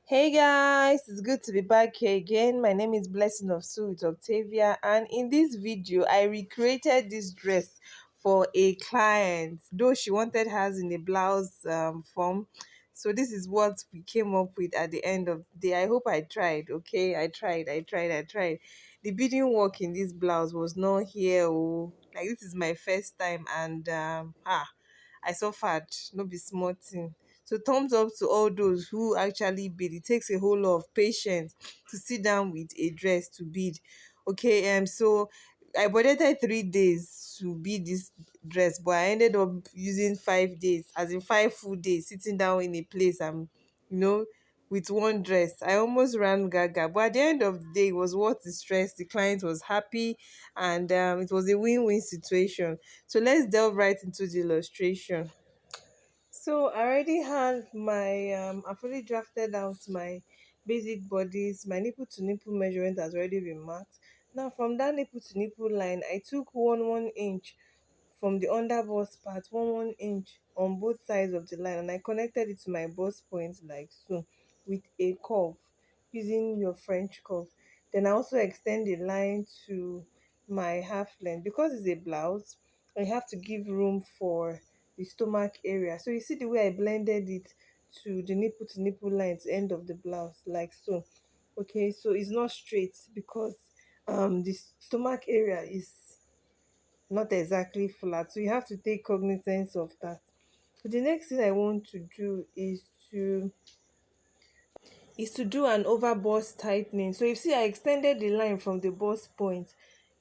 Hey guys, it's good to be back here again. My name is Blessing of Soul with Octavia, and in this video, I recreated this dress for a client, though she wanted hers in a blouse form. So this is what we came up with at the end of the day. I hope I tried. Okay, I tried. The beading work in this blouse was not here. Oh, like this is my first time, and I suffered, no be small thing. So thumbs up to all those who actually bid. It takes a whole lot of patience to sit down with a dress to bid. Okay, so I budgeted 3 days to bid this dress, but I ended up using 5 days, as in 5 full days, sitting down in a place and you know with one dress. I almost ran gaga, but at the end of the day, it was worth the stress. The client was happy, and it was a win-win situation. So let's delve right into the illustration. So I already have my I've already drafted out my basic bodies. My nipple to nipple measurement has already been marked. Now from that nipple to nipple line, I took 1 inch from the under bust part, 1 inch on both sides of the line, and I connected it to my bust point like so, with a curve, using your French curve. Then I also extend the line to my half length. Because it's a blouse, I have to give room for the stomach area. So you see the way I blended it to nipple line to end of the blouse like so. Okay, so it's not straight because the stomach area is not exactly flat, so you have to take cognizance of that. So the next thing I want to do is to do an over bust tightening. So you see I extended the line from the bust point.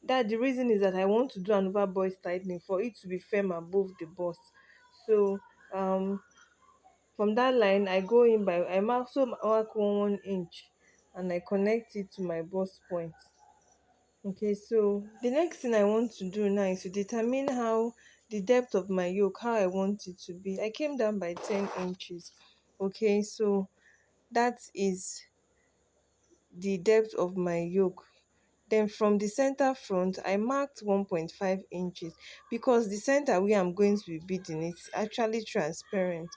That the reason is that I want to do an over bust tightening for it to be firm above the bust. So um from that line I go in by I mark 1 inch, and I connect it to my bust point. Okay, so the next thing I want to do now is to determine how the depth of my yoke, how I want it to be. I came down by 10 inches. Okay, so that is the depth of my yoke. Then from the center front, I marked 1.5 inches because the center where I'm going to be beading is actually transparent.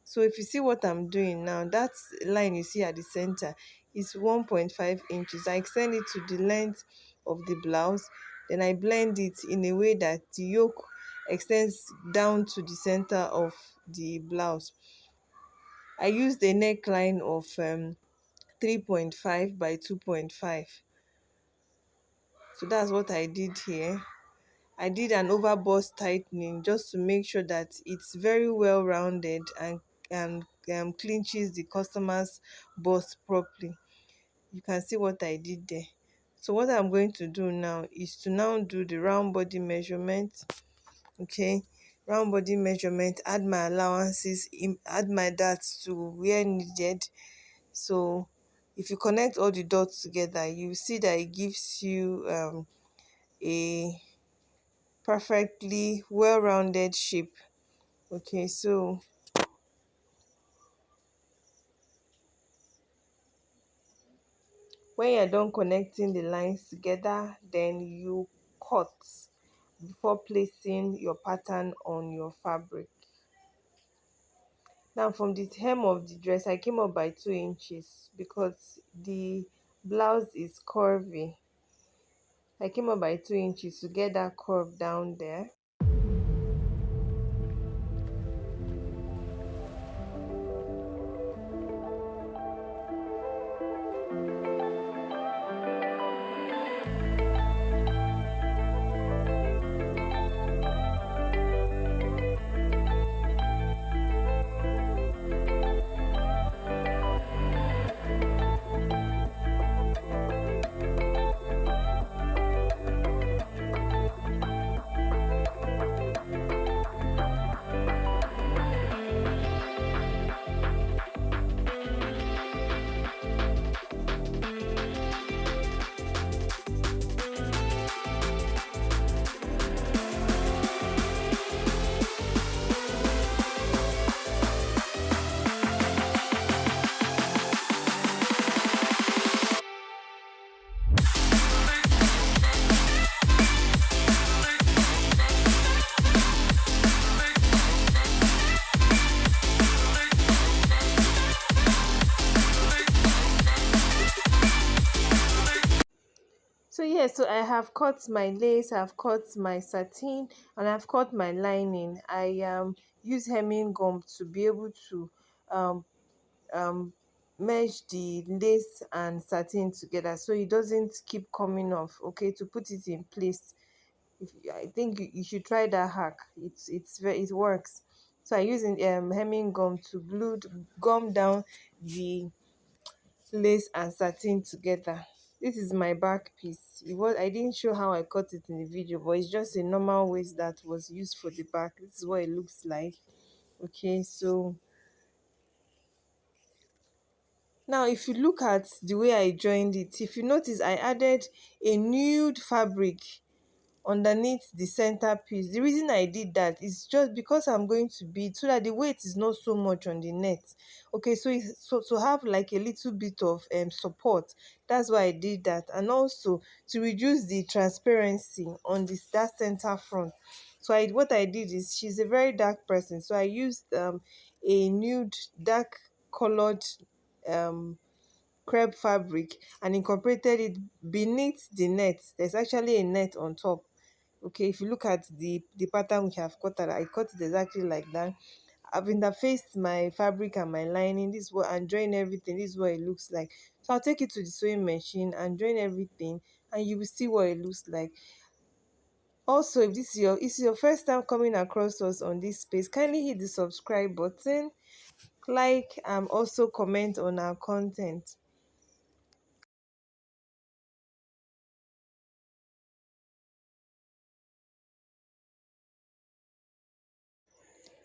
So if you see what I'm doing now, that line you see at the center is 1.5 inches. I extend it to the length of the blouse. Then I blend it in a way that the yoke extends down to the center of the blouse. I used a neckline of 3.5 by 2.5. So that's what I did here. I did an over bust tightening just to make sure that it's very well rounded and clinches the customer's bust properly. You can see what I did there. So what I'm going to do now is to now do the round body measurement. Okay, round body measurement, add my allowances, add my darts to where needed. So if you connect all the dots together, you see that it gives you a perfectly well-rounded shape. Okay, so when you're done connecting the lines together, then you cut before placing your pattern on your fabric. Now from the hem of the dress, I came up by 2 inches because the blouse is curvy. I came up by 2 inches to get that curve down there. So yeah, so I have cut my lace, I've cut my satin, and I've cut my lining. I use hemming gum to be able to um um mesh the lace and satin together so it doesn't keep coming off, okay, to put it in place. I think you should try that hack. It works. So I use hemming gum to gum down the lace and satin together. This is my back piece. I didn't show how I cut it in the video, but it's just a normal waist that was used for the back. This is what it looks like. Okay, so now if you look at the way I joined it, if you notice, I added a nude fabric underneath the center piece. The reason I did that is just because I'm going to bead so that the weight is not so much on the net. Okay, so to have like a little bit of support. That's why I did that, and also to reduce the transparency on that center front. So what I did is, she's a very dark person, so I used a nude dark colored um crepe fabric and incorporated it beneath the net. There's actually a net on top. Okay, if you look at the pattern we have cut, I cut it exactly like that. I've interfaced my fabric and my lining, this is what, and join everything. This is what it looks like. So I'll take it to the sewing machine and join everything, and you will see what it looks like. Also, if this is your first time coming across us on this space, kindly hit the subscribe button, like, and also comment on our content.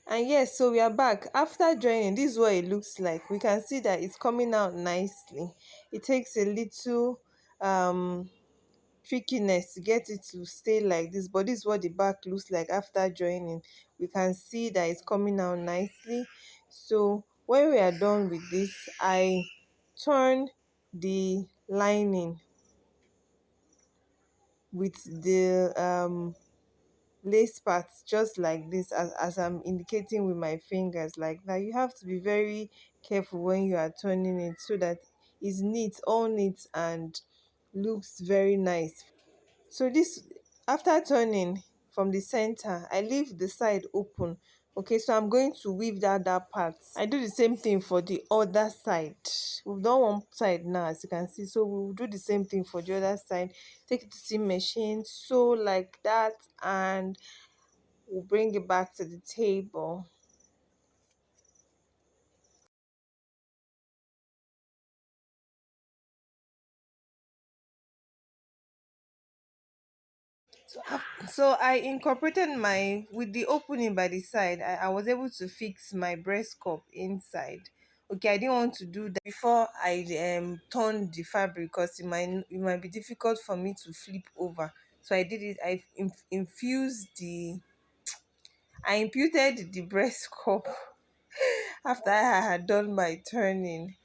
And yes, so we are back after joining. This is what it looks like. We can see that it's coming out nicely. It takes a little trickiness to get it to stay like this, but this is what the back looks like after joining. We can see that it's coming out nicely. So when we are done with this, I turn the lining with the lace parts just like this, as I'm indicating with my fingers like that. You have to be very careful when you are turning it so that it's neat, all neat, and looks very nice. So this, after turning from the center, I leave the side open. Okay, so I'm going to weave that part. I do the same thing for the other side. We've done one side now, as you can see, so we'll do the same thing for the other side. Take it to the machine, sew like that, and we'll bring it back to the table. So I incorporated my, with the opening by the side, I was able to fix my breast cup inside. Okay, I didn't want to do that before I turned the fabric, because it might be difficult for me to flip over. So I did it. Infused I imputed the breast cup after I had done my turning.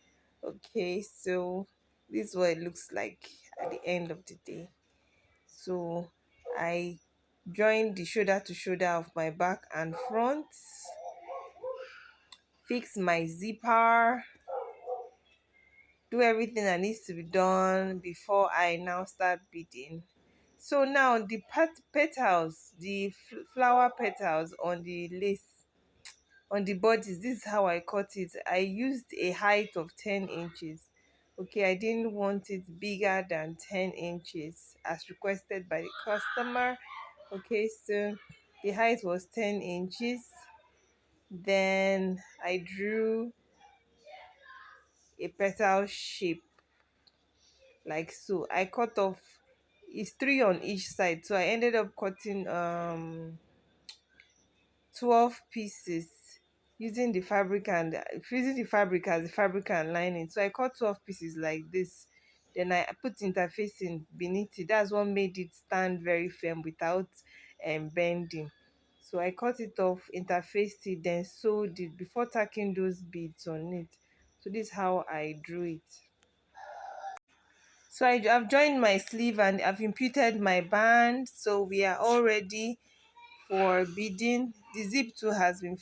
Okay, so this is what it looks like at the end of the day. So I join the shoulder to shoulder of my back and front, fix my zipper, do everything that needs to be done before I now start beading. So now the petals, the flower petals on the lace, on the bodies, this is how I cut it. I used a height of 10 inches. Okay, I didn't want it bigger than 10 inches as requested by the customer. Okay, so the height was 10 inches. Then I drew a petal shape like so. I cut off, it's three on each side, so I ended up cutting 12 pieces using the fabric and using the fabric as the fabric and lining. So I cut 12 pieces like this, then I put interfacing beneath it. That's what made it stand very firm without bending. So I cut it off, interfaced it, then sewed it before tacking those beads on it. So this is how I drew it. So I've joined my sleeve and I've imputed my band, so we are all ready for beading. The zip too has been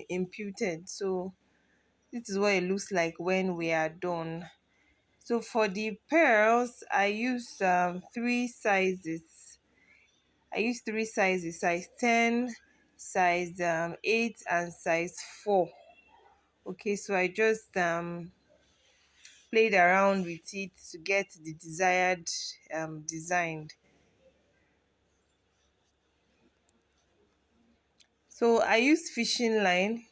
imputed, so this is what it looks like when we are done. So for the pearls, I use three sizes. I use three sizes: size 10, size 8, and size 4. Okay, so I just played around with it to get the desired design. So I use fishing line.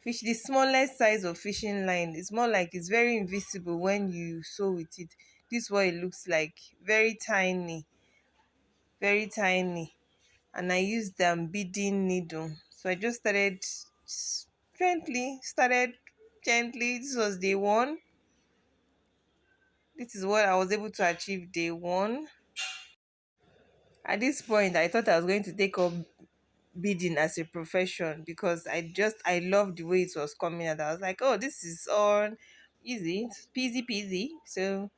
The smallest size of fishing line. It's more like it's very invisible when you sew with it. This is what it looks like. Very tiny, very tiny. And I used beading needle. So I just started gently. This was day one. This is what I was able to achieve day one. At this point, I thought I was going to take up beading as a profession because I love the way it was coming out. I was like, oh, this is all easy, peasy peasy. So,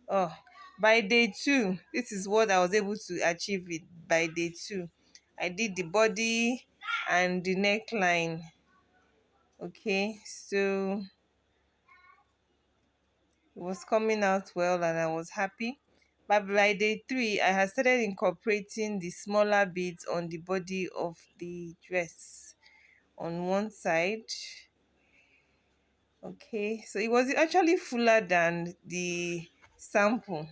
oh, by day two, this is what I was able to achieve it by day two. I did the body and the neckline. Okay, so it was coming out well and I was happy. But by day three, I had started incorporating the smaller beads on the body of the dress on one side. Okay, so it was actually fuller than the sample.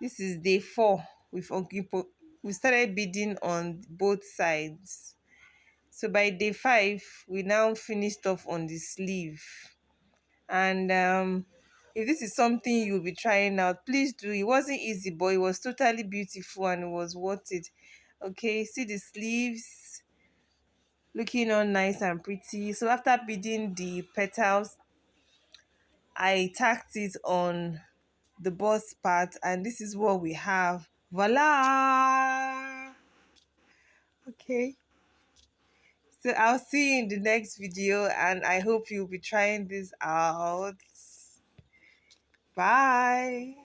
This is day four. We started beading on both sides. So by day five, we now finished off on the sleeve. And if this is something you'll be trying out, please do. It wasn't easy, but it was totally beautiful and it was worth it. Okay, see the sleeves looking all nice and pretty. So after beading the petals, I tacked it on the bust part, and this is what we have. Voila! Okay, so I'll see you in the next video, and I hope you'll be trying this out. Bye.